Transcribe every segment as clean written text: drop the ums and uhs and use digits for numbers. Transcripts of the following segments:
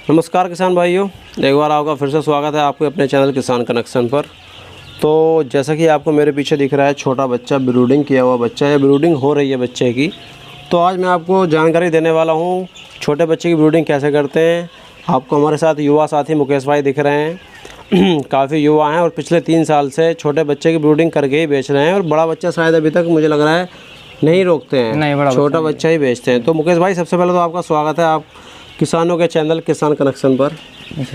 नमस्कार किसान भाइयों, एक बार आपका फिर से स्वागत है आपके अपने चैनल किसान कनेक्शन पर। तो जैसा कि आपको मेरे पीछे दिख रहा है छोटा बच्चा, ब्रूडिंग किया हुआ बच्चा है, ब्रूडिंग हो रही है बच्चे की। तो आज मैं आपको जानकारी देने वाला हूँ छोटे बच्चे की ब्रूडिंग कैसे करते हैं। आपको हमारे साथ युवा साथी मुकेश भाई दिख रहे हैं काफ़ी युवा हैं और पिछले 3 साल से छोटे बच्चे की ब्रूडिंग करके ही बेच रहे हैं। और बड़ा बच्चा शायद अभी तक मुझे लग रहा है नहीं रोकते हैं, नहीं छोटा बच्चा ही बेचते हैं। तो मुकेश भाई सबसे पहले तो आपका स्वागत है आप किसानों के चैनल किसान कनेक्शन पर।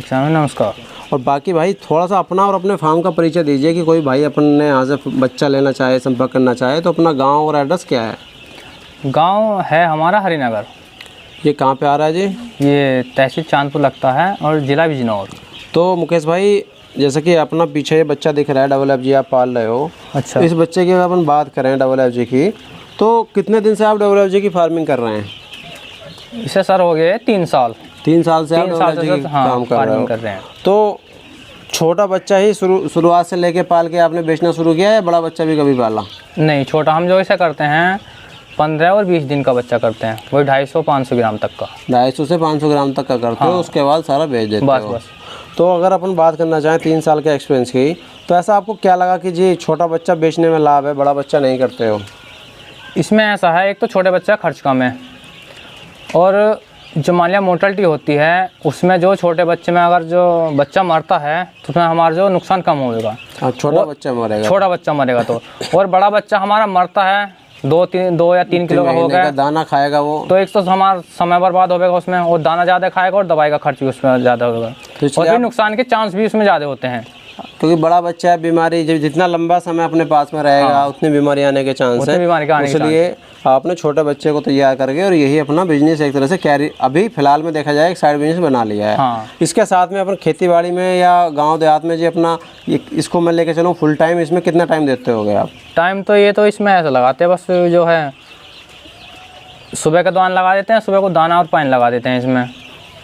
नमस्कार। और बाकी भाई थोड़ा सा अपना और अपने फार्म का परिचय दीजिए कि कोई भाई अपने यहाँ से बच्चा लेना चाहे, संपर्क करना चाहे तो अपना गांव और एड्रेस क्या है? गांव है हमारा हरिनगर। ये कहाँ पे आ रहा है जी? ये तहसील चांदपुर लगता है और ज़िला बिजनौर। तो मुकेश भाई जैसे कि अपना पीछे ये बच्चा दिख रहा है WFG आप पाल रहे हो। अच्छा। इस बच्चे की अगर अपन बात करें WFG की, तो कितने दिन से आप WFG की फार्मिंग कर रहे हैं? इसे सर हो गए 3 साल। 3 साल से आप WFG की काम कर रहे हैं। तो छोटा बच्चा ही शुरुआत से लेके पाल के आपने बेचना शुरू किया है, बड़ा बच्चा भी कभी पाला? नहीं, छोटा हम जो इसे करते हैं 15 और 20 दिन का बच्चा करते हैं, वही 250-500 ग्राम तक का। 250 से 500 ग्राम तक का करते हो, उसके बाद सारा बेच देते हो। बस। तो अगर अपन बात करना चाहें 3 साल के एक्सपीरियंस की, तो ऐसा आपको क्या लगा कि जी छोटा बच्चा बेचने में लाभ है, बड़ा बच्चा नहीं करते हो? इसमें ऐसा है, एक तो छोटे बच्चा खर्च कम है और जो मान लिया मोर्टलिटी होती है उसमें जो छोटे बच्चे में अगर जो बच्चा मरता है तो उसमें हमारा जो नुकसान कम होगा। छोटा बच्चा मरेगा तो और बड़ा बच्चा हमारा मरता है 2 या 3 किलो का हो गया, दाना खाएगा वो, तो एक तो हमारा समय बर्बाद होगा उसमें, और दाना ज़्यादा खाएगा और दवाई का खर्च भी उसमें ज़्यादा होगा, और फिर नुकसान के चांस भी उसमें ज़्यादा होते हैं। क्योंकि बड़ा बच्चा है, बीमारी जब जितना लंबा समय अपने पास में रहेगा उतनी बीमारी आने के चांस है। इसलिए आपने छोटे बच्चे को तैयार करके और यही अपना बिजनेस एक तरह से कैरी अभी फिलहाल में देखा जाए एक साइड बिजनेस बना लिया है। हाँ। इसके साथ में अपन खेती बाड़ी में या गांव देहात में जी अपना इसको मैं लेके चलूँ फुल टाइम, इसमें कितना टाइम देते होगे आप? टाइम तो ये तो इसमें ऐसा लगाते हैं, बस जो है सुबह का दाना लगा देते हैं, सुबह को दाना और पानी लगा देते हैं इसमें,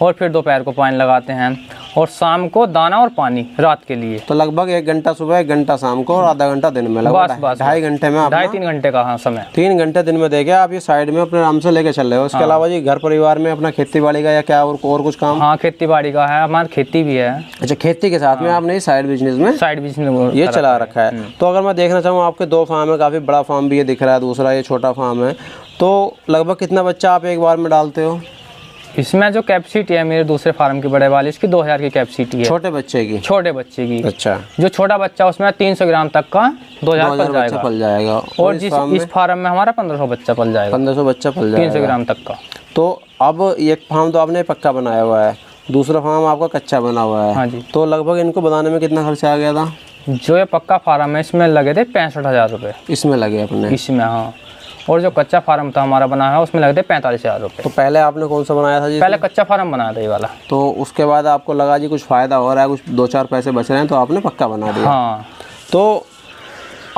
और फिर दोपहर को पानी लगाते हैं, और शाम को दाना और पानी रात के लिए। तो लगभग 1 घंटा सुबह, 1 घंटा शाम को और आधा घंटा दिन में, लगभग 2.5 घंटे में, 2.5-3 घंटे का समय, 3 घंटे दिन में देके आप ये साइड में अपने आराम से लेके चल रहे हो। इसके अलावा जी घर परिवार में अपना खेती बाड़ी का या क्या और कुछ काम? हाँ, खेती बाड़ी का है, हमारी खेती भी है। अच्छा, खेती के साथ में आपने साइड बिजनेस ये चला रखा है। तो अगर मैं देखना चाहूँ आपके 2 फार्म है, काफ़ी बड़ा फार्म भी ये दिख रहा है, दूसरा ये छोटा फार्म है, तो लगभग कितना बच्चा आप एक बार में डालते हो? इसमें जो कैपेसिटी है मेरे दूसरे फार्म की बड़े वाले, इसकी 2000 की कैपेसिटी है छोटे बच्चे की। अच्छा। जो छोटा बच्चा उसमें 300 ग्राम तक का 2000 पल जाएगा। और इस फार्म में हमारा 1500 बच्चा पल जाएगा। 1500 बच्चा पल जाएगा 300 ग्राम तक का। तो अब एक फार्म तो आपने पक्का बनाया हुआ है, दूसरा फार्म आपका कच्चा बना हुआ है। हाँ जी। तो लगभग इनको बनाने में कितना खर्चा आ गया था? जो ये पक्का फार्म है इसमें लगे थे 65,000 रुपये। इसमें लगे अपने? इसमें, हाँ। और जो कच्चा फार्म था हमारा बना है उसमें लगते 45,000 रुपये। तो पहले आपने कौन सा बनाया था जी? पहले कच्चा फार्म बनाया था ये वाला। तो उसके बाद आपको लगा जी कुछ फ़ायदा हो रहा है, कुछ 2-4 पैसे बच रहे हैं, तो आपने पक्का बना दिया। हाँ। तो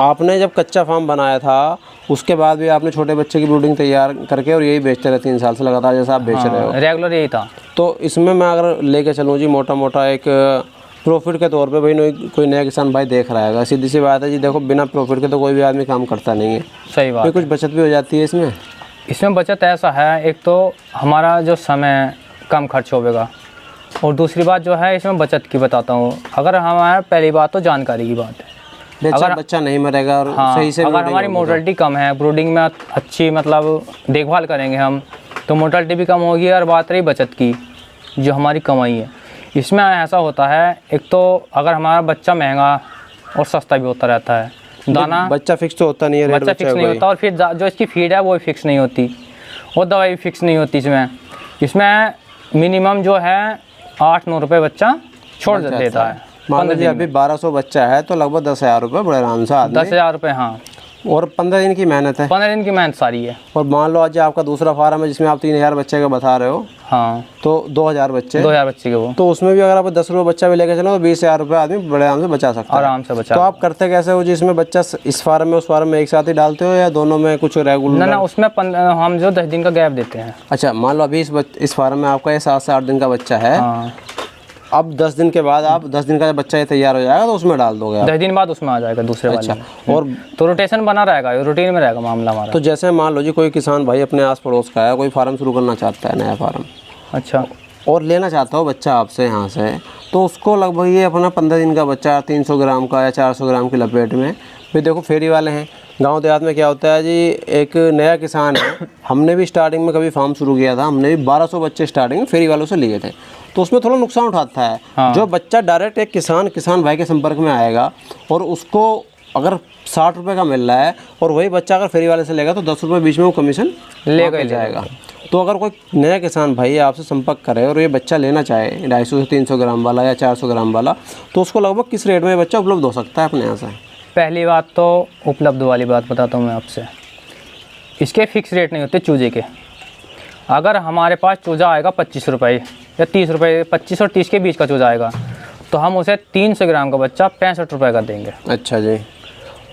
आपने जब कच्चा फार्म बनाया था उसके बाद भी आपने छोटे बच्चे की ब्रूडिंग तैयार करके और यही बेचते रहे 3 साल से लगातार जैसा आप बेच रहे हो? रेगुलर यही था। तो इसमें मैं अगर लेके चलूँ जी मोटा मोटा एक प्रॉफिट के तौर पे भाई कोई नया किसान भाई देख रहा है, सीधी सी बात है जी, देखो बिना प्रॉफिट के तो कोई भी आदमी काम करता नहीं है। सही बात है। कुछ बचत भी हो जाती है इसमें बचत ऐसा है, एक तो हमारा जो समय कम खर्च होगा, और दूसरी बात जो है इसमें बचत की बताता हूँ। अगर हमारा पहली बात तो जानकारी की बात है, अगर बच्चा नहीं मरेगा और सही से अगर हमारी मोर्टलिटी कम है, ब्रूडिंग में अच्छी मतलब देखभाल करेंगे हम, तो मोर्टलिटी भी कम होगी। और बात रही बचत की, जो हमारी कमाई है, इसमें ऐसा होता है, एक तो अगर हमारा बच्चा महंगा और सस्ता भी होता रहता है, दाना बच्चा फिक्स तो होता नहीं है, बच्चा फिक्स नहीं होता, और फिर जो इसकी फीड है वो भी फिक्स नहीं होती, और दवाई भी फिक्स नहीं होती। इसमें मिनिमम जो है 8-9 रुपये बच्चा छोड़ देता है। मान लीजिए अभी 1200 बच्चा है तो लगभग 10,000 रुपये बड़े आराम से 10,000 रुपये, हाँ। और 15 दिन की मेहनत है। 15 दिन की मेहनत सारी है। और मान लो आज आपका दूसरा फार्म है जिसमें आप 3000 बच्चे का बता रहे हो, हाँ, तो 2000 बच्चे के वो, तो उसमें भी अगर आप 10 रुपये बच्चा भी लेकर चलो तो 20,000 रुपये आदमी बड़े आराम से बचा सकता है। आराम से बचा। तो आप करते कैसे हो जी? इसमें बच्चा इस फार्म में उस फार्म में एक साथ ही डालते हो या दोनों में कुछ रेगुलर? ना, उसमें हम जो 10 दिन का गैप देते हैं। अच्छा, मान लो अभी इस फार्म में आपका 7 से 8 दिन का बच्चा है, अब 10 दिन के बाद आप 10 दिन का जब बच्चा ये तैयार हो जाएगा तो उसमें डाल दोगे? 10 दिन बाद उसमें आ जाएगा दूसरे वाले। अच्छा। और तो रोटेशन बना रहेगा, रूटीन में रहेगा मामला हमारा। तो जैसे मान लो जी कोई किसान भाई अपने आस पड़ोस का है, कोई फार्म शुरू करना चाहता है, नया फार्म, अच्छा, और लेना चाहता हो बच्चा आपसे यहाँ से, तो उसको लगभग ये अपना 15 दिन का बच्चा 300 ग्राम का या 400 ग्राम की लपेट में, फिर देखो फेरी वाले हैं गांव देहात में क्या होता है जी, एक नया किसान है, हमने भी स्टार्टिंग में कभी फार्म शुरू किया था, हमने भी 1200 बच्चे स्टार्टिंग में फेरी वालों से लिए थे, तो उसमें थोड़ा नुकसान उठाता है। हाँ। जो बच्चा डायरेक्ट एक किसान भाई के संपर्क में आएगा और उसको अगर 60 रुपये का मिल रहा है और वही बच्चा अगर फेरी वाले से लेगा तो 10 रुपये बीच में वो कमीशन लेगा ही जाएगा। तो अगर कोई नया किसान भाई आपसे संपर्क करे और ये बच्चा लेना चाहे 250 से 300 ग्राम वाला या 400 ग्राम वाला, तो उसको लगभग किस रेट में ये बच्चा उपलब्ध हो सकता है अपने यहाँ से? पहली बात तो उपलब्ध वाली बात बताता हूँ मैं आपसे, इसके फिक्स रेट नहीं होते चूजे के। अगर हमारे पास चूजा आएगा 25 रुपये या 30 रुपये, 25 और 30 के बीच का चूजा आएगा, तो हम उसे 300 ग्राम का बच्चा 65 रुपये का देंगे। अच्छा जी।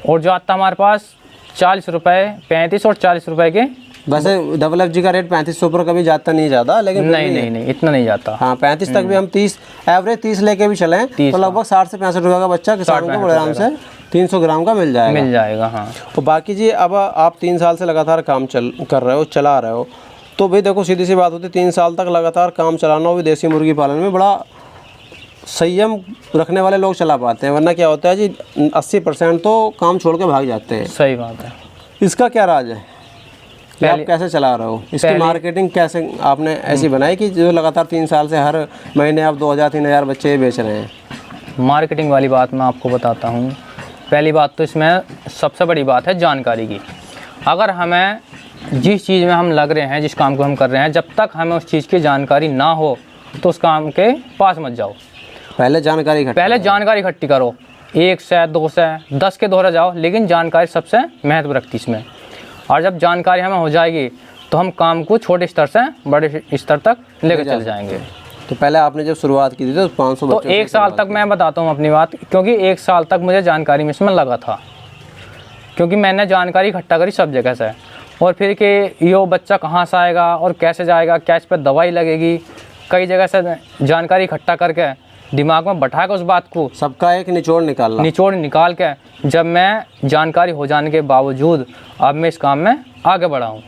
और जो आता हमारे पास 40 रुपये, 35 और 40 रुपये के, वैसे FFG का रेट 3500 पर कभी जाता नहीं ज़्यादा, लेकिन नहीं इतना नहीं जाता। हाँ 35 तक भी हम 30 एवरेज 30 लेके भी चलें तो लगभग 60 से 65 रुपये का बच्चा किसान को बड़े आराम से 300 ग्राम का मिल जाएगा। हाँ। तो बाकी जी, अब आप 3 साल से लगातार काम कर रहे हो, चला रहे हो, तो भाई देखो सीधी सी बात होती है, 3 साल तक लगातार काम चलाना, वो भी देसी मुर्गी पालन में बड़ा संयम रखने वाले लोग चला पाते हैं, वरना क्या होता है जी 80% तो काम छोड़ के भाग जाते हैं। सही बात है। इसका क्या राज है, आप कैसे चला रहे हो, इसकी मार्केटिंग कैसे आपने ऐसी बनाई कि जो लगातार 3 साल से हर महीने आप 2000-3000 बच्चे बेच रहे हैं? मार्केटिंग वाली बात मैं आपको बताता हूँ। पहली बात तो इसमें सबसे बड़ी बात है जानकारी की। अगर हमें जिस चीज़ में हम लग रहे हैं, जिस काम को हम कर रहे हैं, जब तक हमें उस चीज़ की जानकारी ना हो तो उस काम के पास मत जाओ। पहले जानकारी इकट्ठी करो, 1 से 2 से 10 के दोहरा जाओ, लेकिन जानकारी सबसे महत्व रखती इसमें। और जब जानकारी हमें हो जाएगी तो हम काम को छोटे स्तर से बड़े स्तर तक लेकर चल जाएंगे। तो पहले आपने जब शुरुआत की थी तो 500 तो 1 साल तक मैं बताता हूँ अपनी बात, क्योंकि 1 साल तक मुझे जानकारी में इसमें लगा था, क्योंकि मैंने जानकारी इकट्ठा करी सब जगह से, और फिर कि ये बच्चा कहाँ से आएगा और कैसे जाएगा, क्या इस पर दवाई लगेगी, कई जगह से जानकारी इकट्ठा करके दिमाग में बैठा के उस बात को सबका एक निचोड़ निकाल के जब मैं जानकारी हो जाने के बावजूद अब मैं इस काम में आगे बढ़ा हूँ।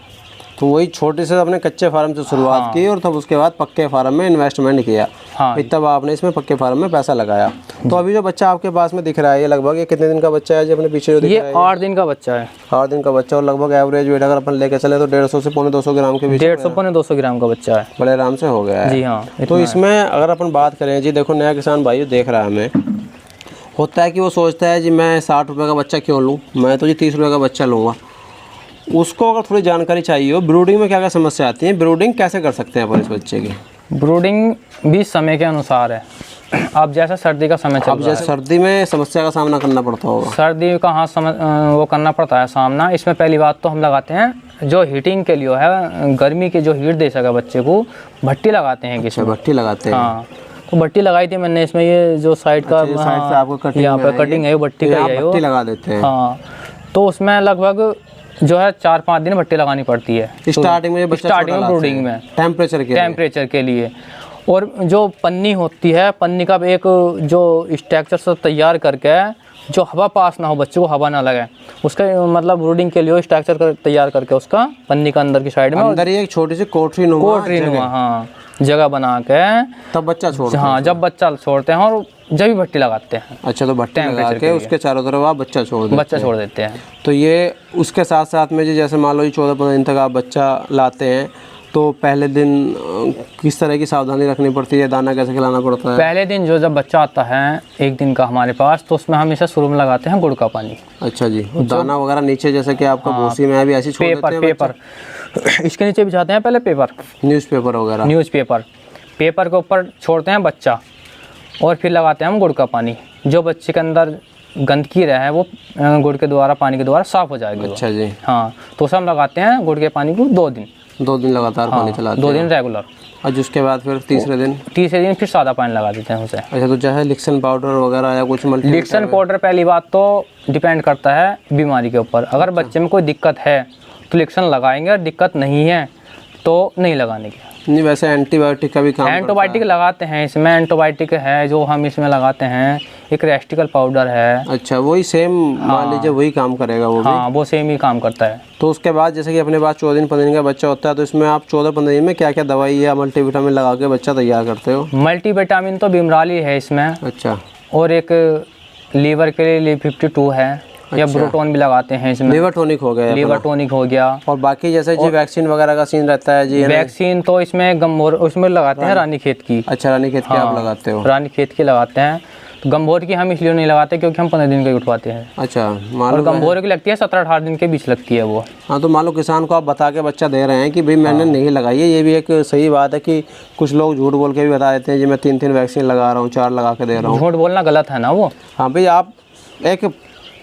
तो वही छोटे से अपने कच्चे फार्म से शुरुआत की और तब उसके बाद पक्के फार्म में इन्वेस्टमेंट किया। हाँ। तब आपने इसमें पक्के फार्म में पैसा लगाया। तो अभी जो बच्चा आपके पास में दिख रहा है, ये लगभग ये कितने दिन का बच्चा है जो अपने पीछे जो दिख रहा है? 8 दिन का बच्चा है। 8 दिन का बच्चा, और लगभग एवरेज वेट अगर अपन लेके चले तो 150 से 250 ग्राम के बीच, 150-200 ग्राम का बच्चा है, बड़े आराम से हो गया है। जी हाँ। तो इसमें अगर अपन बात करें जी, देखो नया किसान भाई देख रहा है, हमें होता है कि वो सोचता है जी मैं 60 रुपये का बच्चा क्यों लूँ, मैं तो जी 30 रुपये का बच्चा लूँगा। उसको अगर थोड़ी जानकारी चाहिए हो, ब्रूडिंग में क्या क्या समस्या आती है, ब्रूडिंग कैसे कर सकते हैं अपन इस बच्चे की? ब्रूडिंग भी समय के अनुसार है। अब जैसे सर्दी का समय चल रहा है, जैसे सर्दी में समस्या का सामना करना पड़ता होगा। सर्दी का हाँ वो करना पड़ता है सामना। इसमें पहली बात तो हम लगाते हैं जो हीटिंग के लिए है, गर्मी की जो हीट दे सके बच्चे को, भट्टी लगाते हैं। किसी भट्टी लगाते हैं? हाँ, तो भट्टी लगाई थी मैंने इसमें, ये जो साइड का साइड से आपको कटिंग, यहाँ पे कटिंग है, वो भट्टी का है, भट्टी लगा देते हैं। हाँ, तो उसमें लगभग जो है 4-5 दिन भट्टी लगानी पड़ती है स्टार्टिंग में ब्रूडिंग में, टेम्परेचर के लिए। और जो पन्नी होती है, पन्नी का एक जो स्ट्रक्चर से तैयार करके जो हवा पास ना हो, बच्चे को हवा ना लगे, उसका मतलब ब्रूडिंग के लिए स्ट्रक्चर तैयार करके उसका पन्नी का अंदर की साइड में अंदर ही एक छोटी सी कोठरी नुमा हाँ जगह बना के तब बच्चा छोड़ते हैं। हाँ, जब बच्चा छोड़ते हैं और जब भी भट्टी लगाते हैं। अच्छा, तो भट्टी लगा के उसके चारों तरफ आप बच्चा छोड़ देते हैं। तो ये उसके साथ साथ में जी जैसे मान लो 14-15 दिन तक आप बच्चा लाते हैं, तो पहले दिन किस तरह की सावधानी रखनी पड़ती है, दाना कैसे खिलाना पड़ता है? पहले दिन जो जब बच्चा आता है 1 दिन का हमारे पास, तो उसमें हम इसे शुरू में लगाते हैं गुड़ का पानी। अच्छा जी। दाना वगैरह नीचे जैसे कि आपका भूसी में अभी ऐसी छोड़ देते हैं? पेपर इसके नीचे बिछाते हैं पहले, न्यूज़पेपर वगैरह, पेपर के ऊपर छोड़ते हैं बच्चा, और फिर लगाते हैं हम गुड़ का पानी। जो बच्चे के अंदर गंदगी रहे वो गुड़ के द्वारा, पानी के द्वारा साफ हो जाएगी। अच्छा जी। हाँ, तो उसे हम लगाते हैं गुड़ के पानी को 2 दिन लगातार पानी चलाते हैं? 2 दिन रेगुलर। और उसके बाद फिर तीसरे दिन फिर सादा पानी लगा देते हैं उसे। अच्छा, तो जैसे लिक्सन पाउडर वगैरह या कुछ लिक्सन पाउडर, पहली बात तो डिपेंड करता है बीमारी के ऊपर। अगर बच्चे में कोई दिक्कत है तो लिक्सन लगाएंगे, और दिक्कत नहीं है तो नहीं लगाने की। नहीं, वैसे एंटीबायोटिक का भी काम एंटीबायोटिक लगाते हैं इसमें, एंटीबायोटिक है जो हम इसमें लगाते हैं, एक रेस्टिकल पाउडर है। अच्छा, वही सेम मान लीजिए वही काम करेगा वो भी। हाँ, वो सेम ही काम करता है। तो उसके बाद जैसे कि अपने पास 14 दिन 15 दिन का बच्चा होता है, तो इसमें आप 14-15 दिन में क्या क्या दवाई या मल्टीविटामिन लगा के बच्चा तैयार करते हो? मल्टीविटामिन तो बिमराली है इसमें, अच्छा, और एक लीवर के लिए लिव52 है, या ब्रोटोन भी लगाते हैं इसमें। लीवर टॉनिक हो गया, लीवर टॉनिक हो गया। और बाकी जैसे जी वैक्सीन वगैरह का सीन रहता है जी? वैक्सीन तो इसमें गम्भोर उसमें लगाते हैं, रानीखेत की। अच्छा, रानीखेत की आप लगाते हो? रानीखेत की लगाते हैं। तो गम्भोर की हम इसलिए नहीं लगाते क्योंकि हम 15 दिन के उठवाते हैं। अच्छा, और गम्भोर की लगती है 17-18 दिन के बीच लगती है वो। हाँ, तो मान लो किसान को आप बता के बच्चा दे रहे हैं कि भाई मैंने नहीं लगाई है, ये भी एक सही बात है कि कुछ लोग झूठ बोल के भी बता देते हैं जी मैं 3 वैक्सीन लगा रहा हूँ, 4 लगा के दे रहा हूँ। झूठ बोलना गलत है ना वो। हाँ भाई, आप एक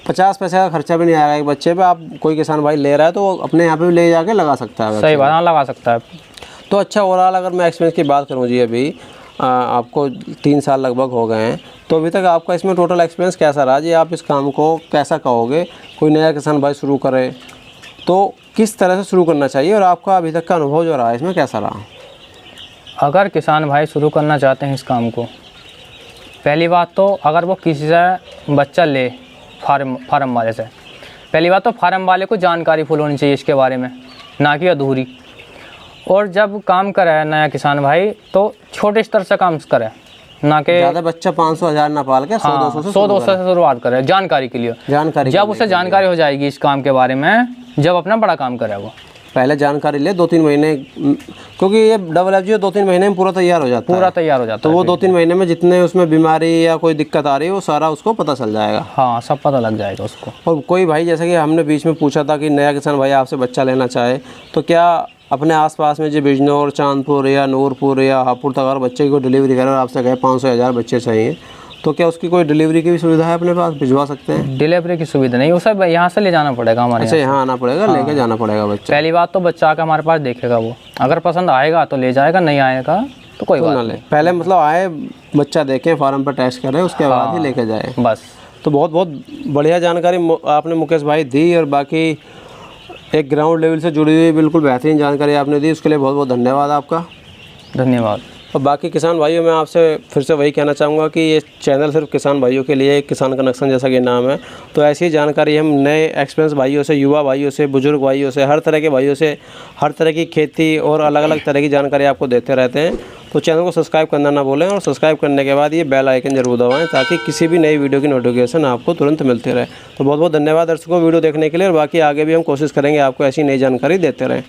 50 पैसे का खर्चा भी नहीं आएगा एक बच्चे पे, आप कोई किसान भाई ले रहा है तो वो अपने यहाँ पे भी ले जाके लगा सकता है। सही बात, हाँ लगा सकता है। तो अच्छा, ओवरऑल अगर मैं एक्सपीरियंस की बात करूँ जी, अभी आपको 3 साल लगभग हो गए हैं, तो अभी तक आपका इसमें टोटल एक्सपीरियंस कैसा रहा जी? आप इस काम को कैसा कहोगे? कोई नया किसान भाई शुरू करे तो किस तरह से शुरू करना चाहिए, और आपका अभी तक का अनुभव जो रहा है इसमें कैसा रहा? अगर किसान भाई शुरू करना चाहते हैं इस काम को, पहली बात तो अगर वो किसी से बच्चा ले फार्म वाले से, पहली बात तो फार्म वाले को जानकारी फुल होनी चाहिए इसके बारे में, ना कि अधूरी। और जब काम करे नया किसान भाई तो छोटे स्तर से काम करे, ना कि ज़्यादा बच्चा 500-1000 ना पाल के 100-200 से 100-200 से शुरुआत करे जानकारी के लिए। जानकारी जब उसे जानकारी हो जाएगी इस काम के बारे में, जब अपना बड़ा काम करे वो पहले जानकारी ले 2-3 महीने, क्योंकि ये डबल एफ जी 2-3 महीने में पूरा तैयार हो जाता है। पूरा तैयार हो जाता तो वो 2-3 महीने में जितने उसमें बीमारी या कोई दिक्कत आ रही है वो सारा उसको पता चल जाएगा। हाँ, सब पता लग जाएगा उसको। और कोई भाई जैसे कि हमने बीच में पूछा था कि नया किसान भाई आपसे बच्चा लेना चाहे तो क्या अपने आसपास में जो बिजनौर, चांदपुर या नूरपुर या हापुड़ तक अगर बच्चे की डिलीवरी करें और आपसे कहे 500-1000 बच्चे चाहिए, तो क्या उसकी कोई डिलीवरी की भी सुविधा है अपने पास, भिजवा सकते हैं? डिलीवरी की सुविधा नहीं, उसे यहाँ से ले जाना पड़ेगा हमारे। अच्छा, यहाँ आना पड़ेगा, लेके जाना पड़ेगा बच्चा? पहली बात तो बच्चा आकर हमारे पास देखेगा, वो अगर पसंद आएगा तो ले जाएगा, नहीं आएगा तो कोई बात नहीं। पहले मतलब आए, बच्चा देखें, फार्म पर टेस्ट करें, उसके बाद ही लेके जाए बस। तो बहुत बहुत बढ़िया जानकारी आपने मुकेश भाई दी, और बाकी एक ग्राउंड लेवल से जुड़ी हुई बिल्कुल बेहतरीन जानकारी आपने दी, उसके लिए बहुत बहुत धन्यवाद आपका। धन्यवाद। और बाकी किसान भाइयों, मैं आपसे फिर से वही कहना चाहूँगा कि ये चैनल सिर्फ किसान भाइयों के लिए, किसान कनेक्शन जैसा कि नाम है, तो ऐसी ही जानकारी हम नए एक्सपीरियंस भाइयों से, युवा भाइयों से, बुजुर्ग भाइयों से, हर तरह के भाइयों से हर तरह की खेती और अलग अलग तरह की जानकारी आपको देते रहते हैं। तो चैनल को सब्सक्राइब करना ना भूलें, और सब्सक्राइब करने के बाद ये बेल आइकन जरूर दबाएं ताकि किसी भी नई वीडियो की नोटिफिकेशन आपको तुरंत मिलती रहे। तो बहुत बहुत धन्यवाद दर्शकों वीडियो देखने के लिए, और बाकी आगे भी हम कोशिश करेंगे आपको ऐसी नई जानकारी देते रहें।